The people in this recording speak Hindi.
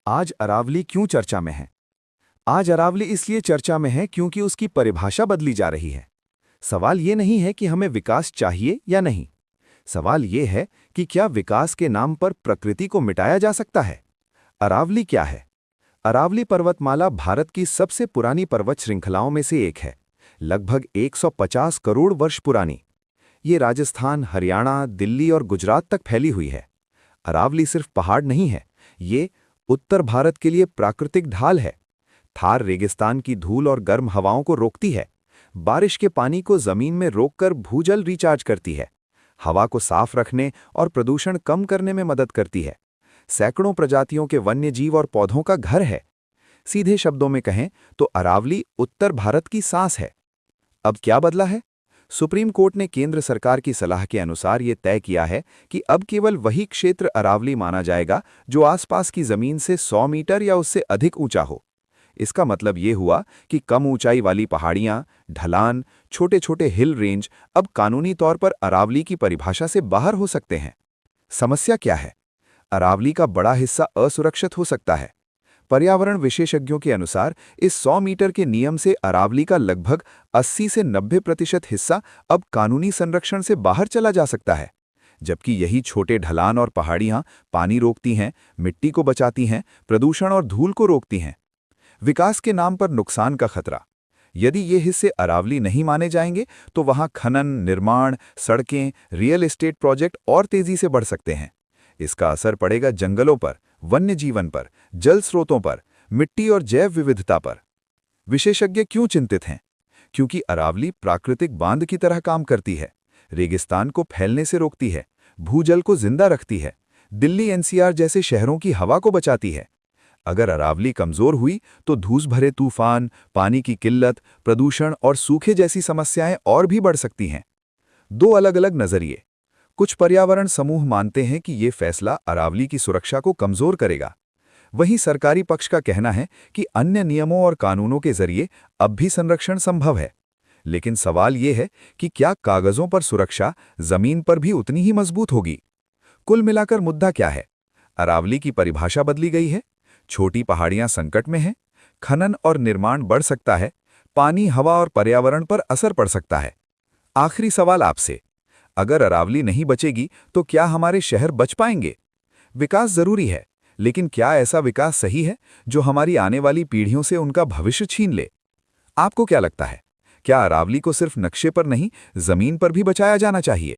आज अरावली क्यों चर्चा में है? आज अरावली इसलिए चर्चा में है क्योंकि उसकी परिभाषा बदली जा रही है। सवाल ये नहीं है कि हमें विकास चाहिए या नहीं। सवाल ये है कि क्या विकास के नाम पर प्रकृति को मिटाया जा सकता है? अरावली क्या है? अरावली पर्वतमाला भारत की सबसे पुरानी पर्वत श्रृंखलाओं में से एक है, लगभग 150 करोड़ वर्ष पुरानी। ये राजस्थान, हरियाणा, दिल्ली और गुजरात तक फैली हुई है। अरावली सिर्फ पहाड़ नहीं है, ये उत्तर भारत के लिए प्राकृतिक ढाल है। थार रेगिस्तान की धूल और गर्म हवाओं को रोकती है, बारिश के पानी को जमीन में रोककर भूजल रिचार्ज करती है, हवा को साफ रखने और प्रदूषण कम करने में मदद करती है। सैकड़ों प्रजातियों के वन्य जीव और पौधों का घर है। सीधे शब्दों में कहें तो अरावली उत्तर भारत की सांस है। अब क्या बदला है? सुप्रीम कोर्ट ने केंद्र सरकार की सलाह के अनुसार ये तय किया है कि अब केवल वही क्षेत्र अरावली माना जाएगा जो आसपास की जमीन से 100 मीटर या उससे अधिक ऊंचा हो। इसका मतलब ये हुआ कि कम ऊंचाई वाली पहाड़ियां, ढलान, छोटे छोटे हिल रेंज अब कानूनी तौर पर अरावली की परिभाषा से बाहर हो सकते हैं। समस्या क्या है? अरावली का बड़ा हिस्सा असुरक्षित हो सकता है। पर्यावरण विशेषज्ञों के अनुसार इस 100 मीटर के नियम से अरावली का लगभग 80 से 90% हिस्सा अब कानूनी संरक्षण से बाहर चला जा सकता है। जबकि यही छोटे ढलान और पहाड़ियां पानी रोकती हैं, मिट्टी को बचाती हैं, प्रदूषण और धूल को रोकती हैं। विकास के नाम पर नुकसान का खतरा। यदि ये हिस्से अरावली नहीं माने जाएंगे तो वहां खनन, निर्माण, सड़कें, रियल एस्टेट प्रोजेक्ट और तेजी से बढ़ सकते हैं। इसका असर पड़ेगा जंगलों पर, वन्य जीवन पर, जल स्रोतों पर, मिट्टी और जैव विविधता पर। विशेषज्ञ क्यों चिंतित हैं? क्योंकि अरावली प्राकृतिक बांध की तरह काम करती है, रेगिस्तान को फैलने से रोकती है, भूजल को जिंदा रखती है, दिल्ली एनसीआर जैसे शहरों की हवा को बचाती है। अगर अरावली कमजोर हुई तो धूस भरे तूफान, पानी की किल्लत, प्रदूषण और सूखे जैसी समस्याएं और भी बढ़ सकती हैं। दो अलग अलग नजरिए। कुछ पर्यावरण समूह मानते हैं कि ये फैसला अरावली की सुरक्षा को कमजोर करेगा। वहीं सरकारी पक्ष का कहना है कि अन्य नियमों और कानूनों के जरिए अब भी संरक्षण संभव है। लेकिन सवाल ये है कि क्या कागजों पर सुरक्षा जमीन पर भी उतनी ही मजबूत होगी? कुल मिलाकर मुद्दा क्या है? अरावली की परिभाषा बदली गई है, छोटी पहाड़ियां संकट में हैं, खनन और निर्माण बढ़ सकता है, पानी, हवा और पर्यावरण पर असर पड़ सकता है। आखिरी सवाल आपसे, अगर अरावली नहीं बचेगी तो क्या हमारे शहर बच पाएंगे? विकास जरूरी है, लेकिन क्या ऐसा विकास सही है जो हमारी आने वाली पीढ़ियों से उनका भविष्य छीन ले? आपको क्या लगता है? क्या अरावली को सिर्फ नक्शे पर नहीं, जमीन पर भी बचाया जाना चाहिए?